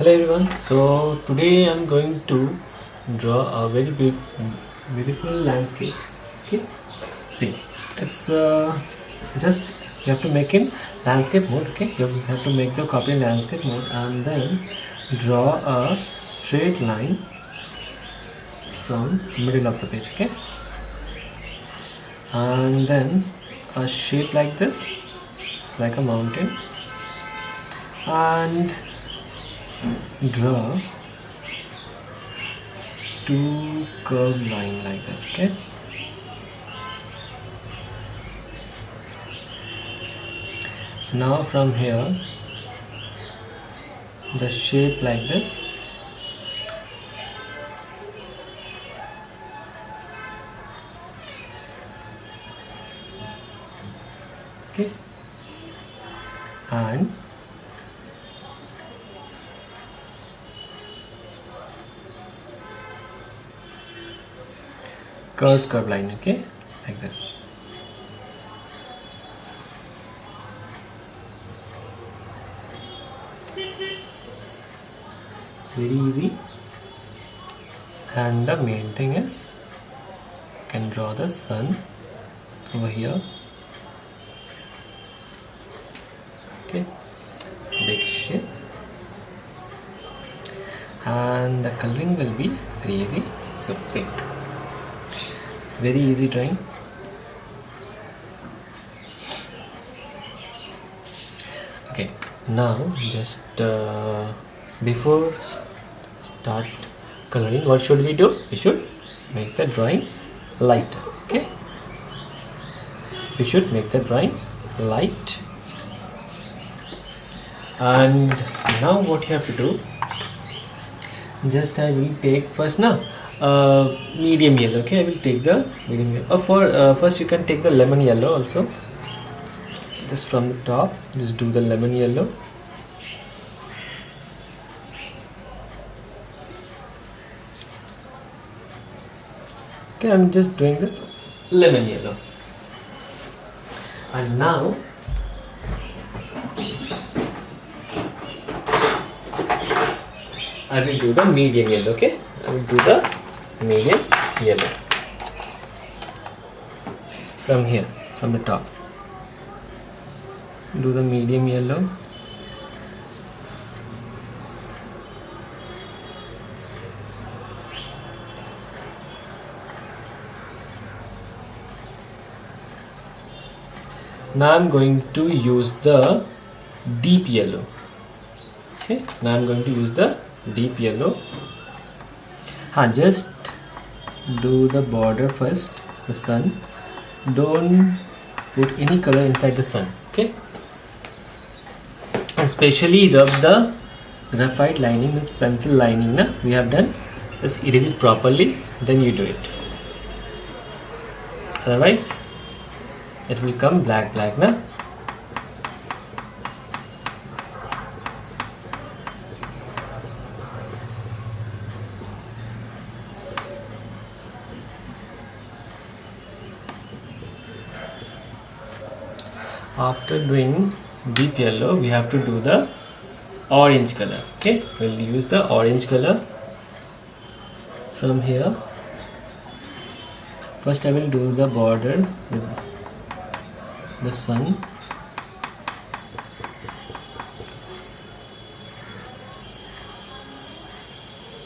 Hello everyone. So today I'm going to draw a very beautiful landscape. Okay. See, it's just you have to make in landscape mode. Okay. You have to make the copy in landscape mode and then draw a straight line from middle of the page. Okay. And then a shape like this, like a mountain, and draw two curved line like this. Okay, now from here the shape like this, okay, and curved line, okay, like this. It's very easy, and the main thing is you can draw the sun over here. Okay, big shape, and the coloring will be very easy. So see, it's very easy drawing. Okay, now just before start coloring, what should we do? We should make the drawing light. Okay, we should make the drawing light. And now what you have to do, just I will take first now medium yellow. Okay, I will take the medium yellow. For first you can take the lemon yellow also. Just from the top, just do the lemon yellow. Okay, I'm just doing the lemon yellow. And now I will do the medium yellow. Okay, I will do the medium yellow from here, from the top. Do the medium yellow. Now I'm going to use the deep yellow. Okay, now I'm going to use the deep yellow. Just do the border first, the sun. Don't put any color inside the sun. Okay, and especially rub the graphite lining, means pencil lining. Na we have done. Just erase it properly, then you do it. Otherwise, it will come black, na. After doing deep yellow, we have to do the orange color. Okay, we'll use the orange color from here. First I will do the border with the sun.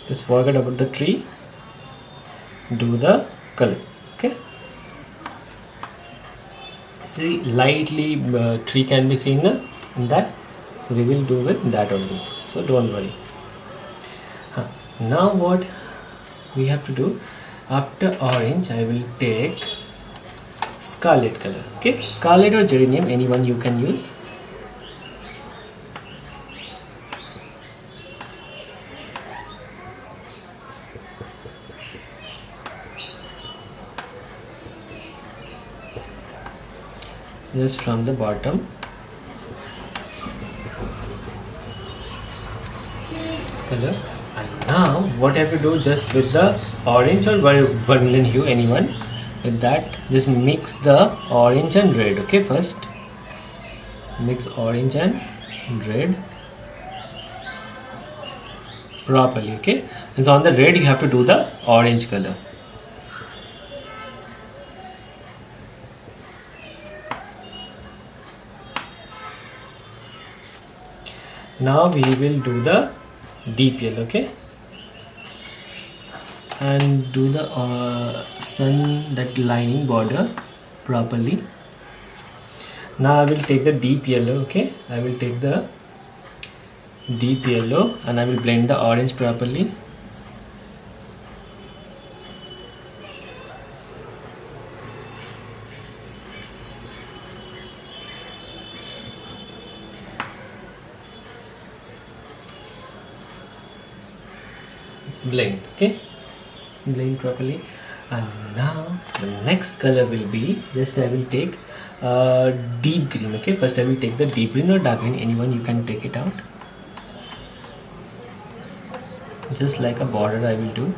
Just forget about the tree. Do the color. Okay, see, lightly tree can be seen in that, so we will do with that only, so don't worry. Now what we have to do, after orange I will take scarlet color. Okay, scarlet or geranium, anyone you can use. Just from the bottom color. And now what I have to do, just with the orange or vermilion hue, anyone with that, just mix the orange and red. Okay, first mix orange and red. properly. Okay, and so on the red you have to do the orange color. Now we will do the deep yellow. Okay, and do the sun, that lining border properly. Now I will take the deep yellow. Okay, I will take the deep yellow and I will blend the orange properly. It's blend. Okay, it's blend properly. And now the next color will be, just I will take deep green. Okay, first I will take the deep green or dark green, anyone you can take it out. Just like a border I will do.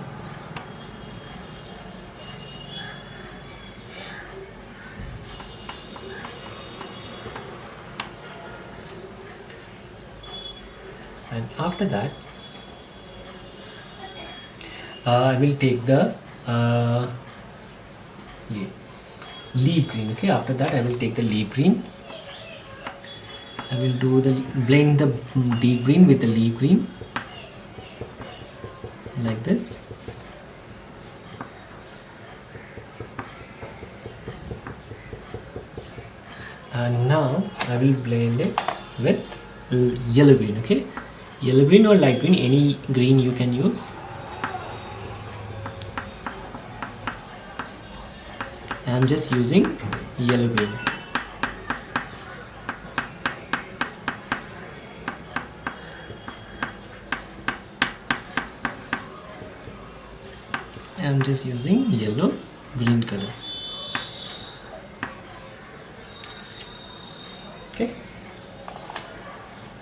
And after that I will take the leaf green. Okay, after that I will take the leaf green. I will do the blend the deep green with the leaf green like this. And now I will blend it with yellow green. Okay, yellow green or light green, any green you can use. I am just using yellow green. I am just using yellow green color. Okay,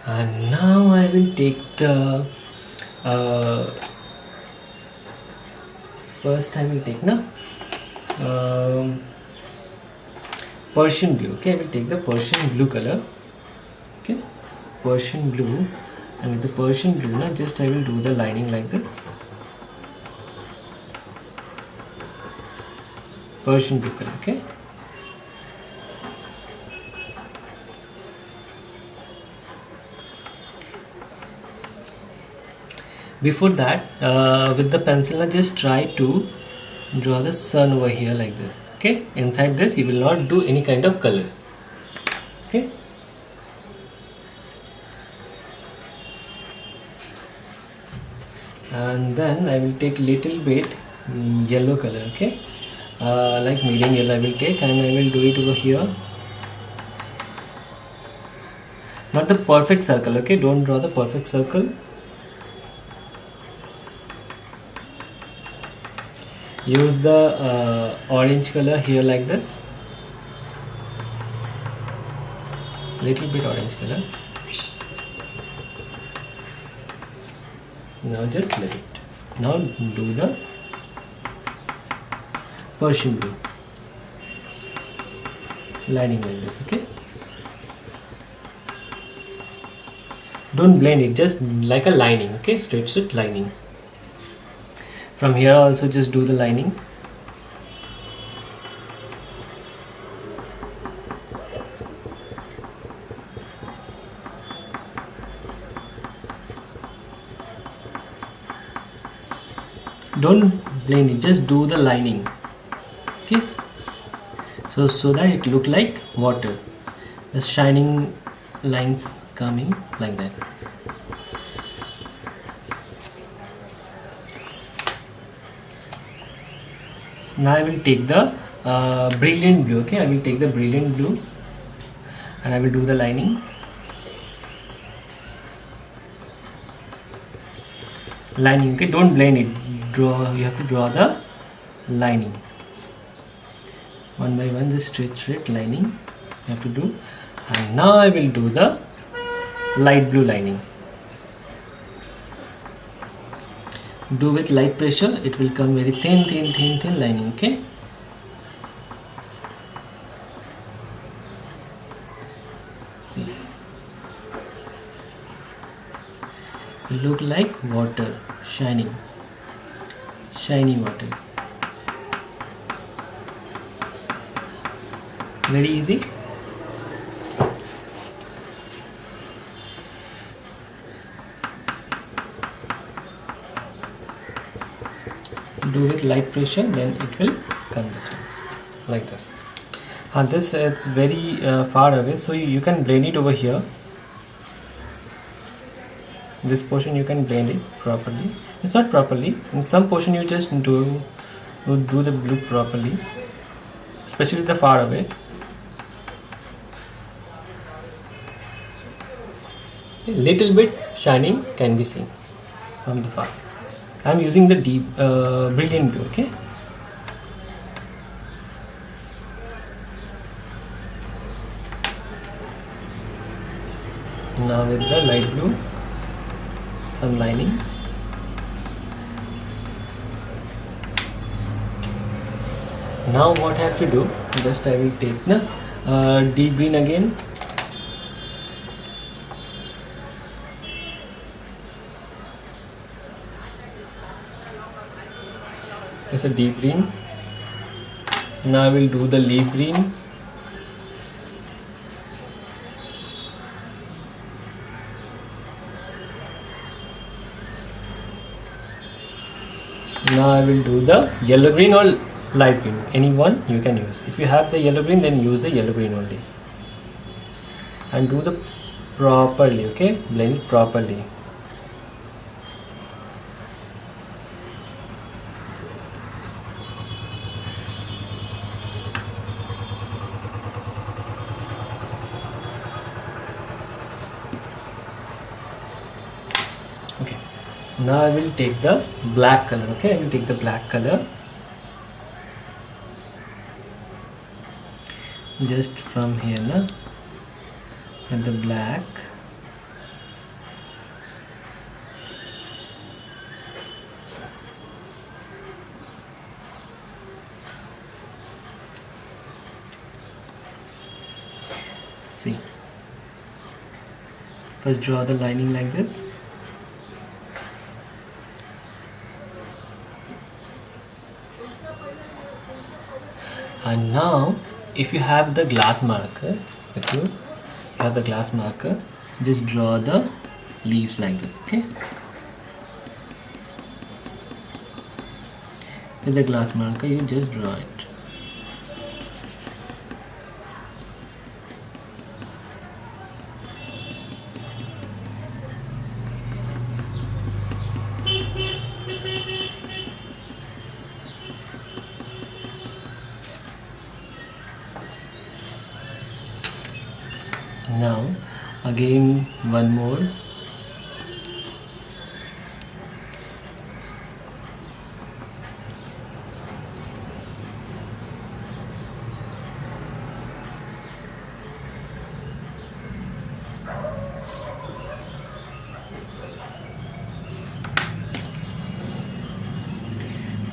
and now I will take the first I will take Persian blue. Okay, I will take the Persian blue color. Okay, Persian blue, and with the Persian blue now just I will do the lining like this. Persian blue color. Okay, before that with the pencil I just try to draw the sun over here like this. Okay, inside this you will not do any kind of color. Okay, and then I will take little bit yellow color. Okay, like medium yellow I will take, and I will do it over here. Not the perfect circle. Okay, don't draw the perfect circle. Use the orange color here like this, little bit orange color. Now just let it. Now do the Persian blue lining like this. Okay, don't blend it, just like a lining. Okay, straight lining. From here also just do the lining. Don't blend it, just do the lining. Okay, so that it look like water, the shining lines coming like that. Now I will take the brilliant blue. Okay, I will take the brilliant blue and I will do the lining. Okay, don't blend it, draw. You have to draw the lining one by one, just straight lining you have to do. And now I will do the light blue lining. Do with light pressure, it will come very thin lining. Okay, see, look like water, shining, shiny water. Very easy. Do with light pressure, then it will come this way, like this. This it's very far away, so you can blend it over here. This portion you can blend it properly. It's not properly. In some portion you just do the blue properly, especially the far away. A little bit shining can be seen from the far. I'm using the deep brilliant blue. Okay. Now with the light blue, some lining. Now what I have to do? Just I will take the deep green again. It's a deep green. Now I will do the leaf green. Now I will do the yellow green or light green, any one you can use. If you have the yellow green, then use the yellow green only. And do the properly, okay? Blend it properly. Okay. Now I will take the black color. Okay, I will take the black color. Just from here, na, and the black. See. First draw the lining like this. And now if you have the glass marker with you, have the glass marker, just draw the leaves like this, okay? With the glass marker you just draw it. Now again one more.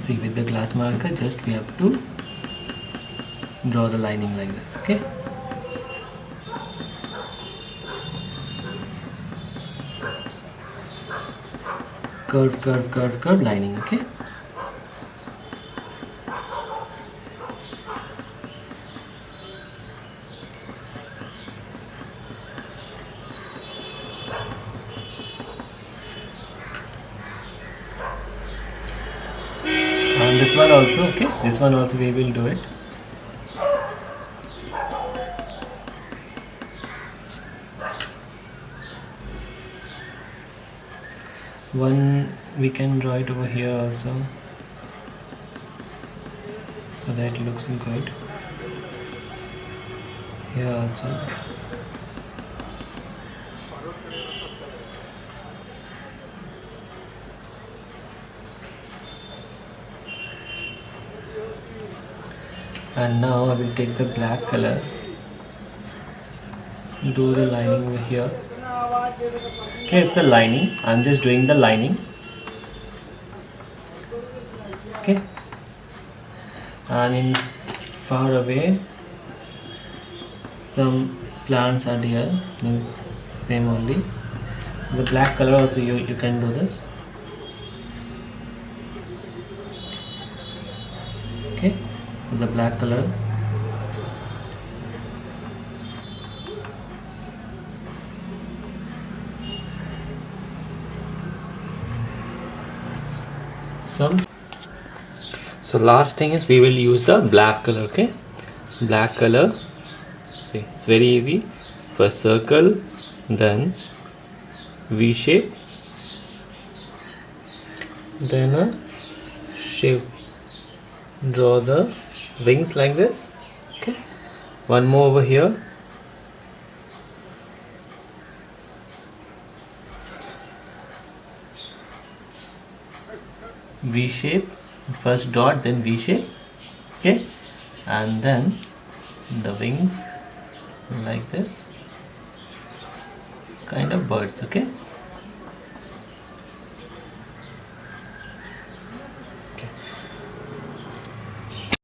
See, with the glass marker just we have to draw the lining like this, okay? Curve lining, okay? And this one also, okay? This one also we will do it. One we can draw it over here also, so that it looks good. Here also. And now I will take the black color, do the lining over here. Okay, it's a lining. I'm just doing the lining. Okay. And in far away, some plants are there, means same only. The black color also you can do this. Okay, the black color. Some. So last thing is we will use the black color. Okay, black color. See, it's very easy. First circle, then V shape, then a shape. Draw the wings like this. Okay, one more over here. V shape, first dot, then V shape. Okay, and then the wings like this, kind of birds. Okay.